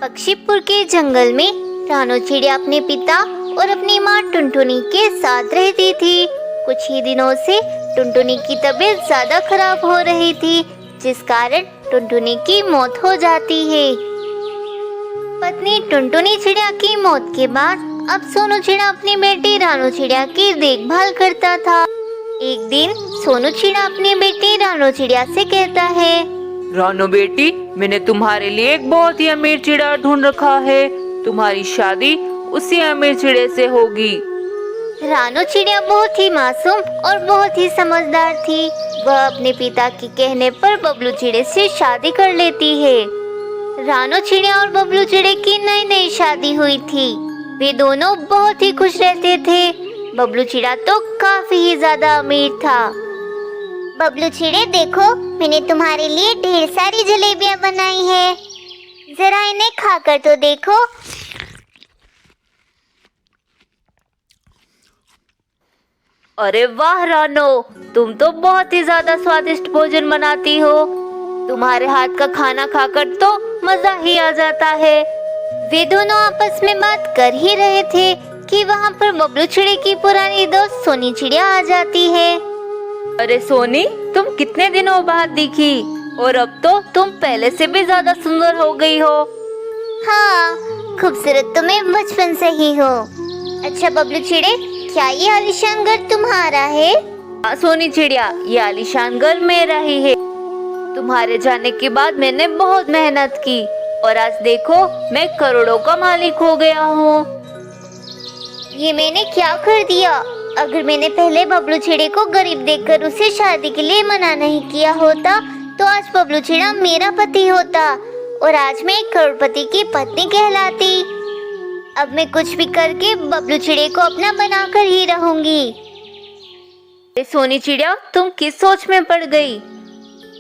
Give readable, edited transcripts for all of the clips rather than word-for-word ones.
पक्षीपुर के जंगल में रानो चिड़िया अपने पिता और अपनी माँ टुनटुनी के साथ रहती थी। कुछ ही दिनों से टुनटुनी की तबीयत ज्यादा खराब हो रही थी, जिस कारण टुनटुनी की मौत हो जाती है। पत्नी टुनटुनी चिड़िया की मौत के बाद अब सोनू चिड़िया अपनी बेटी रानो चिड़िया की देखभाल करता था। एक दिन सोनू चिड़िया अपनी बेटी रानो चिड़िया से कहता है, रानो बेटी, मैंने तुम्हारे लिए एक बहुत ही अमीर चिड़िया ढूंढ रखा है। तुम्हारी शादी उसी अमीर चिड़िया से होगी। रानो चिड़िया बहुत ही मासूम और बहुत ही समझदार थी। वह अपने पिता के कहने पर बबलू चिड़िया से शादी कर लेती है। रानो चिड़िया और बबलू चिड़िया की नई नई शादी हुई थी। वे दोनों बहुत ही खुश रहते थे। बबलू चिड़िया तो काफी ही ज्यादा अमीर था। बबलू चिड़िया, देखो, मैंने तुम्हारे लिए ढेर सारी जलेबियां बनाई है, जरा इन्हें खाकर तो देखो। अरे वाह रानो, तुम तो बहुत ही ज्यादा स्वादिष्ट भोजन बनाती हो। तुम्हारे हाथ का खाना खाकर तो मजा ही आ जाता है। वे दोनों आपस में बात कर ही रहे थे कि वहाँ पर बबलू चिड़िया की पुरानी दोस्त सोनी चिड़िया आ जाती है। अरे सोनी, तुम कितने दिनों बाद दिखी और अब तो तुम पहले से भी ज्यादा सुंदर हो गई हो। हाँ, खूबसूरत तो मैं बचपन से ही हो। अच्छा बबलू चिड़िया, क्या ये आलीशान घर तुम्हारा है? हाँ सोनी चिड़िया, ये आलीशान घर मेरा ही है। तुम्हारे जाने के बाद मैंने बहुत मेहनत की और आज देखो, मैं करोड़ों का मालिक हो गया हूँ। ये मैंने क्या कर दिया? अगर मैंने पहले बबलू चिड़िया को गरीब देखकर उसे शादी के लिए मना नहीं किया होता तो आज बबलू चिड़िया मेरा पति होता और आज मैं एक करोड़पति की पत्नी कहलाती। अब मैं कुछ भी करके बबलू चिड़िया को अपना बनाकर ही रहूंगी। सोनी चिड़िया, तुम किस सोच में पड़ गई?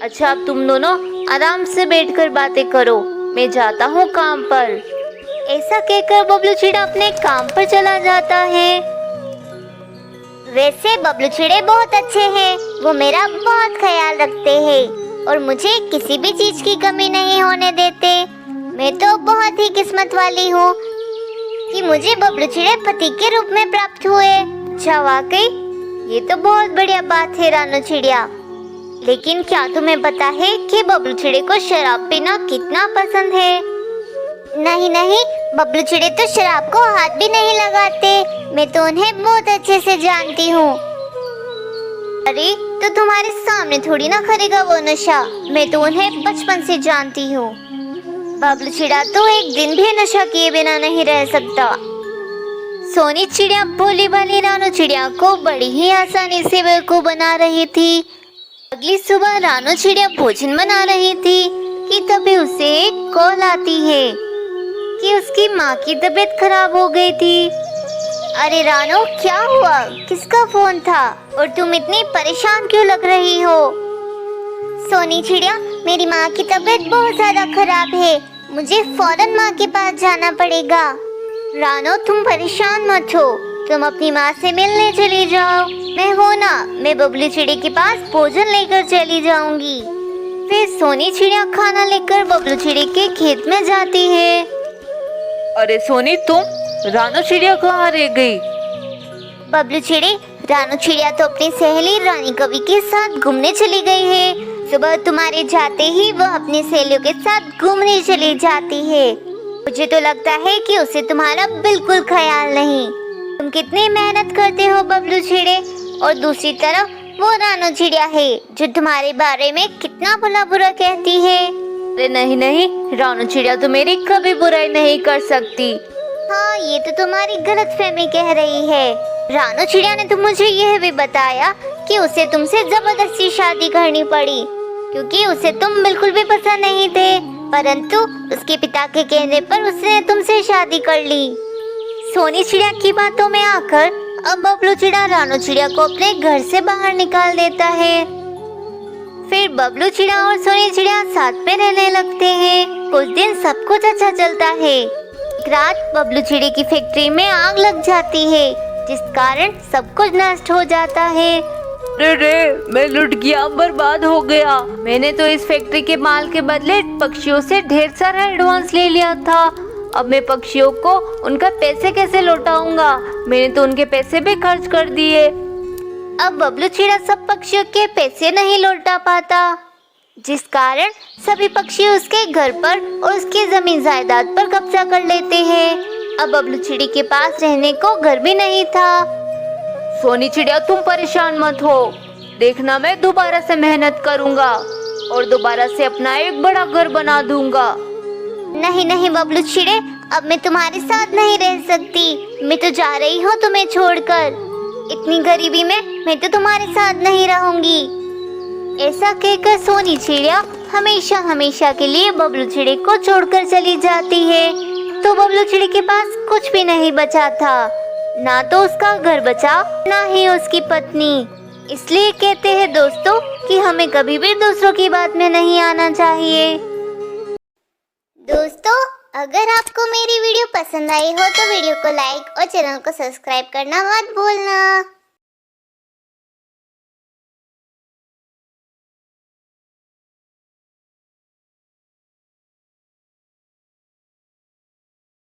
अच्छा, अब तुम दोनों आराम से बैठकर बातें करो, मैं जाता हूँ काम पर। ऐसा कहकर बबलू चिड़िया अपने काम पर चला जाता है। वैसे बबलू चिड़िया बहुत अच्छे हैं, वो मेरा बहुत ख्याल रखते हैं और मुझे किसी भी चीज की कमी नहीं होने देते। मैं तो बहुत ही किस्मत वाली हूँ कि मुझे बबलू चिड़िया पति के रूप में प्राप्त हुए। अच्छा, वाकई ये तो बहुत बढ़िया बात है रानो चिड़िया। लेकिन क्या तुम्हें पता है कि बबलू चिड़िया को शराब पीना कितना पसंद है? नहीं नहीं, बबलू चिड़िया तो शराब को हाथ भी नहीं लगाते। मैं तो उन्हें बहुत अच्छे से जानती हूँ। अरे, तो तुम्हारे सामने थोड़ी ना करेगा वो नशा। मैं तो उन्हें बचपन से जानती हूँ। बबलू चिड़िया तो एक दिन भी नशा किए बिना नहीं रह सकता। सोनी चिड़िया भोली भाली रानो चिड़िया को बड़ी ही आसानी से बेवकूफ बना रही थी। अगली सुबह रानो चिड़िया भोजन बना रही थी कि तभी उसे एक कॉल आती है कि उसकी माँ की तबीयत खराब हो गई थी। अरे रानो, क्या हुआ? किसका फोन था और तुम इतनी परेशान क्यों लग रही हो? सोनी चिड़िया, मेरी माँ की तबीयत बहुत ज्यादा खराब है, मुझे फौरन माँ के पास जाना पड़ेगा। रानो, तुम परेशान मत हो, तुम अपनी माँ से मिलने चली जाओ। मैं हूँ ना, मैं बबलू चिड़िया के पास भोजन लेकर चली जाऊंगी। फिर सोनी चिड़िया खाना लेकर बबलू चिड़िया के खेत में जाती है। अरे सोनी, तुम? रानो चिड़िया कहाँ रह गई? बबलू चिड़िया, रानो चिड़िया तो अपनी सहेली रानी कवि के साथ घूमने चली गई है। सुबह तुम्हारे जाते ही वह अपनी सहेलियों के साथ घूमने चली जाती है। मुझे तो लगता है कि उसे तुम्हारा बिल्कुल ख्याल नहीं। तुम कितनी मेहनत करते हो बबलू चिड़िया, और दूसरी तरफ वो रानो चिड़िया है जो तुम्हारे बारे में कितना भला बुरा कहती है। अरे नहीं नहीं, रानो चिड़िया तो मेरी कभी बुराई नहीं कर सकती। हाँ, ये तो तुम्हारी गलतफहमी कह रही है। रानो चिड़िया ने तो मुझे यह भी बताया कि उसे तुमसे जबरदस्ती शादी करनी पड़ी क्योंकि उसे तुम बिल्कुल भी पसंद नहीं थे, परंतु उसके पिता के कहने पर उसने तुमसे शादी कर ली। सोनी चिड़िया की बातों में आकर अब बबलू चिड़िया रानो चिड़िया को अपने घर से बाहर निकाल देता है। फिर बबलू चिड़िया और सोनी चिड़िया साथ में रहने लगते हैं। कुछ दिन सब कुछ अच्छा चलता है। एक रात बबलू चिड़िया की फैक्ट्री में आग लग जाती है, जिस कारण सब कुछ नष्ट हो जाता है। रे रे, मैं लुट गया, बर्बाद हो गया। मैंने तो इस फैक्ट्री के माल के बदले पक्षियों से ढेर सारा एडवांस ले लिया था। अब मैं पक्षियों को उनका पैसे कैसे लौटाऊंगा? मैंने तो उनके पैसे भी खर्च कर दिए। अब बबलू चिड़ा सब पक्षियों के पैसे नहीं लौटा पाता, जिस कारण सभी पक्षी उसके घर पर और उसकी जमीन जायदाद पर कब्जा कर लेते हैं। अब बबलू चिड़ी के पास रहने को घर भी नहीं था। सोनी चिड़िया, तुम परेशान मत हो। देखना, मैं दोबारा से मेहनत करूंगा और दोबारा से अपना एक बड़ा घर बना दूंगा। नहीं नहीं बबलू चिड़े, अब मैं तुम्हारे साथ नहीं रह सकती। मैं तो जा रही हूँ तुम्हें छोड़कर। इतनी गरीबी में मैं तो तुम्हारे साथ नहीं रहूंगी। ऐसा कहकर सोनी चिड़िया हमेशा हमेशा के लिए बबलू चिड़े को छोड़कर चली जाती है। तो बबलू चिड़े के पास कुछ भी नहीं बचा था, ना तो उसका घर बचा, ना ही उसकी पत्नी। इसलिए कहते हैं दोस्तों कि हमें कभी भी दूसरों की बात में नहीं आना चाहिए। दोस्तों, अगर आपको मेरी वीडियो पसंद आई हो तो वीडियो को लाइक और चैनल को सब्सक्राइब करना मत भूलना।